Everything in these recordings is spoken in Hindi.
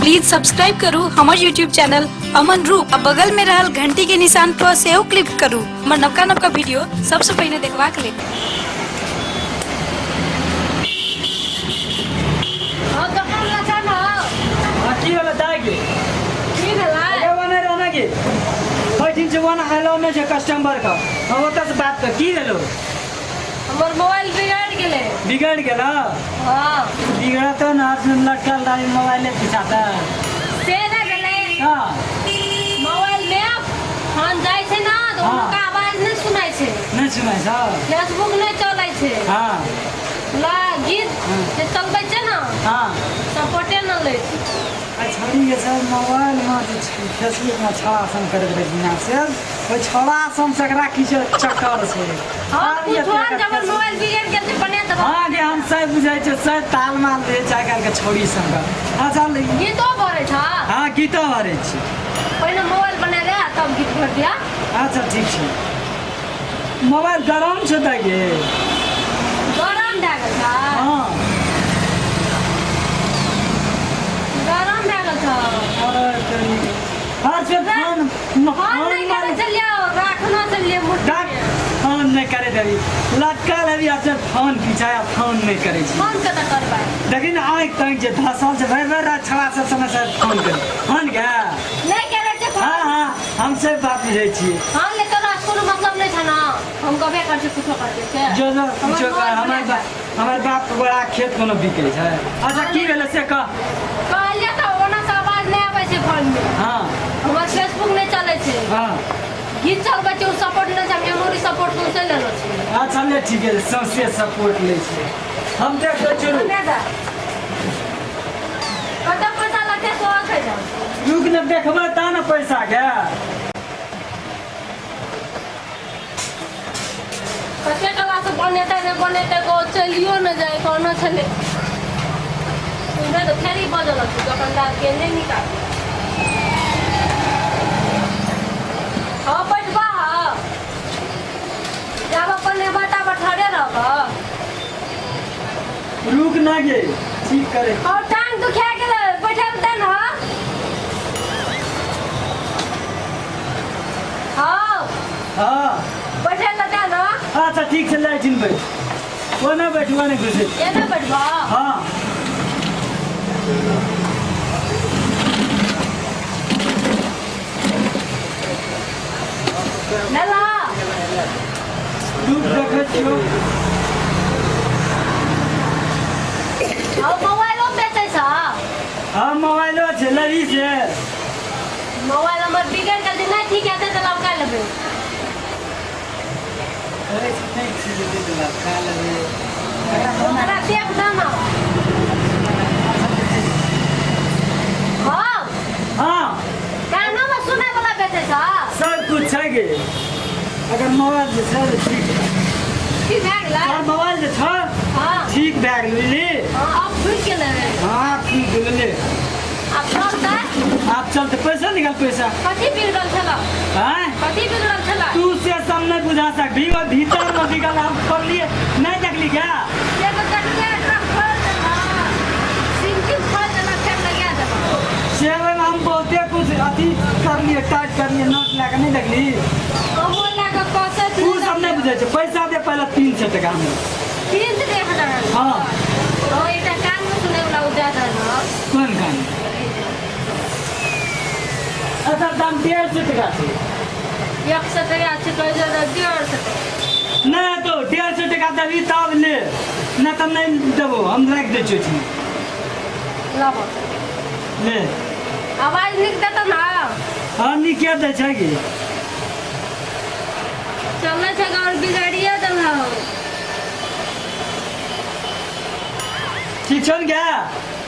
प्लीज सब्सक्राइब करू हमार यूट्यूब चैनल अमन रूप। बगल में रहल घंटी के निशान पर सेहो क्लिक करू हमार नवका नवका वीडियो सबसे पहले देखवा के लिए। कस्टमर का से बात कर की हेलो हमर मोबाइल बिगड़ गेला। हां बिगड़ा तो ना लटकल रही मोबाइल पीछाता से ना गेले। हां मोबाइल में फोन जाय छे ना तो उनका आवाज नहीं सुनाई छे। नहीं सुनाई छ फेसबुक नहीं चलै छे। हां ला गीत जे चलबै छे ना। हां सपोर्टे न ले। अच्छा ये सब मोबाइल में फेसबुक में छड़ा सन कर दे बिना से ओ छड़ा सन सकरा की चक्कर से। हां कुछ जब मोबाइल बिगड़ गेल त बने दबा। हां के हम सब बुझाइ छै सब ताल माल दे चाय कर के छोड़ी संग। अच्छा गीतो भरे छ। हां गीतो भरे छी पहिले मोबाइल बना रे तब गीत भर दिया। अच्छा ठीक छै। मोबाइल गरम छै त गे गरम भ गेल छ। हां गरम भ गेल छ। अरे तेरी हां से फोन नहीं करे चलियो राखना चलिए मुट्ठी। फोन नहीं करे देवी लटकल है अच्छा फोन पीछाया फोन नहीं करे छी। फोन कत करबा लेकिन आइ तक जे 10 साल से भर भर छड़ा सब समय से फोन कर फोन क्या नहीं करे छे। हां हां हम सब बात बुझै छी। हां लेकिन कोनो मतलब नहीं था ना हम कबे कर छे कुछो कर दे छे। जो जो कुछो कर हमर बाप के बड़ा खेत कोनो बिकै छै। अच्छा की भेले से कह कहलिए त ओना से आवाज नहीं आबै छे फोन में। हां हमर फेसबुक नहीं चले छे। हां गीत चलबै छे सपोर्ट नहीं छे मेमोरी सपोर्ट तो से लेलो छे। अच्छा ले ठीक है सबसे सपोर्ट ले छी हम देख दे चलू दे दा कत पैसा लगते तो आखे जा रुक न देखबा ता न पैसा के कते कला से बनेते को चलियो न जाए कोनो छले। उधर तो फेरी बजल छ दुकानदार के नहीं निकाल। हां बैठबा जब अपन बाटा बैठारे रहब। रुक ना गे ठीक करे और टांग दुखा गेल बैठल दे न। हां हां बैठल दे न। अच्छा ठीक से लाइटिन बैठ वो ना बैठवा नहीं घुसे एना बैठबा। हां नला रुक देखे छियो और मोबाइलो बेचे छ। हां मोबाइलो छै लड़ी से मोबाइल हमर बिगड़ गेल दिन नहीं ठीक हेते त लौका लेबे। अरे नहीं चीज दे दिला खा ले तोरा देख दाना। हां हां कानो में सुने वाला बेचे छ। सब कुछ छै गे अगर मोबाइल जे छै ठीक की भए गेल। और मोबाइल जे छै हां ठीक भए गेलै हां अब फुट गेल रे। हां ठीक गेलै अब चलता आप चलते पैसा निकाल पैसा कथी बिगड़ल छला। हैं कथी बिगड़ल छला। तू से सब नहीं बुझा सकबी और भीतर में निकल हम कर लिए नहीं देखली क्या ये तो कटिया ट्रक खोल देना सिंकी खोल देना फेर लगा देना। सेवन हम बहुते कुछ अथी कर लिए टाइट कर लिए नोट लगा नहीं देखली कमो लगा कसे तू सब नहीं बुझे छै पैसा दे पहले 300 टका में 3,000। हां तो एटा कान में सुने वाला ज्यादा न। कौन कान अच्छा दाम 150 टका छै 100 टका छै कह ज्यादा 150। नहीं तो 150 टका देबी तब ले ना तो नहीं देबो हम रख दे छी लाबो ले आवाज निक देता ना। हां निके दे छै गे चलने छै गांव बिगाड़िए देलौ। ठीक छन क्या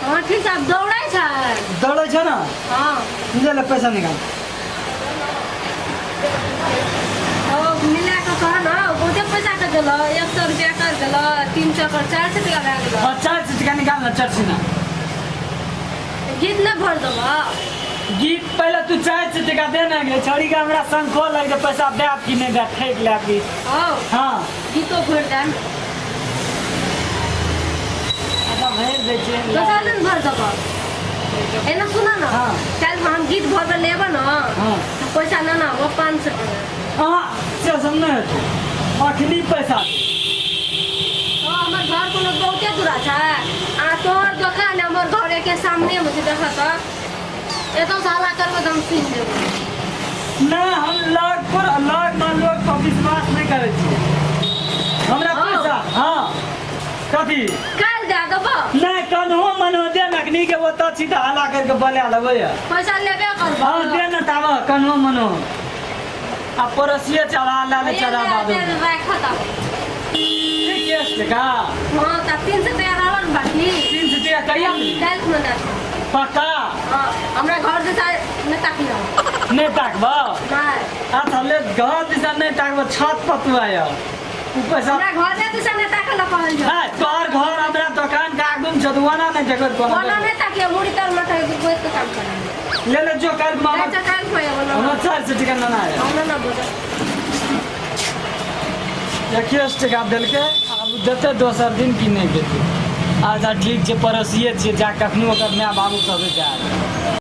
हां ठीक छै अब दौड़ै छै। दौड़े छ ना हां मुझे ले पैसा निकाल ओ मिला के कह ना बहुते पैसा के देलो 100 रुपया कर देलो 300 कर 400 टका भए गेलो। 50 टका निकाल ना चर्ची ना गीत न भर देबा। गीत पहले तू 400 टका देना गे छोड़ी के हमरा संग को लग के पैसा दे कि नहीं दे ठेक ले की हां हां गीतो भर देन भर दे छै कसा दिन भर दबा है ना सुना ना हाँ। कल हम गीत भर में लेबो ना हाँ। तो पैसा ना ना वो 500 टका हाँ से सब नहीं होते अखनी पैसा दे। तो हमर घर कोनो बहुते दूरा छै आ तोहर दुकान हमर घर के सामने में छै देखा तो एतो साला करबो तो हम सुन देबो नहीं हम लाख मान लोग पर विश्वास नहीं करे छी हमरा हाँ। पैसा हाँ कथी कल दे देबो नहीं कन्हो मनो दे नकनी के वो तो सीधा हला करके बले लेबे पैसा लेबे करबो हाँ दे न तावा कन्हो मनो आ परसिए चला ले चला बाबू रखा था केस का हां त 300 टका रहल बाकी 300 टका कहिया कल में दे पक्का हां हमरा घर से न ताकी ना नहीं ताकबा नहीं अच्छा ले घर दिशा नहीं ताकबा छत पर तू आया ऊपर से हमरा घर से दिशा न ताकल कहल जा हां तोर घर हमरा दुकान का आगुम छदवाना नहीं जगत कोना बोला नहीं ताकि मुड़ी तर मत कोई तो काम कर ले ले जो कर मामा अच्छा कल कोई बोला हम 400 टका ना आया हमरा ना बोला 21 टका देल के अब देते दोसर दिन की नहीं देते अच्छा ठीक छै पड़ोसिए छियै जा कखनो ओकर माय बाबू कहबै जा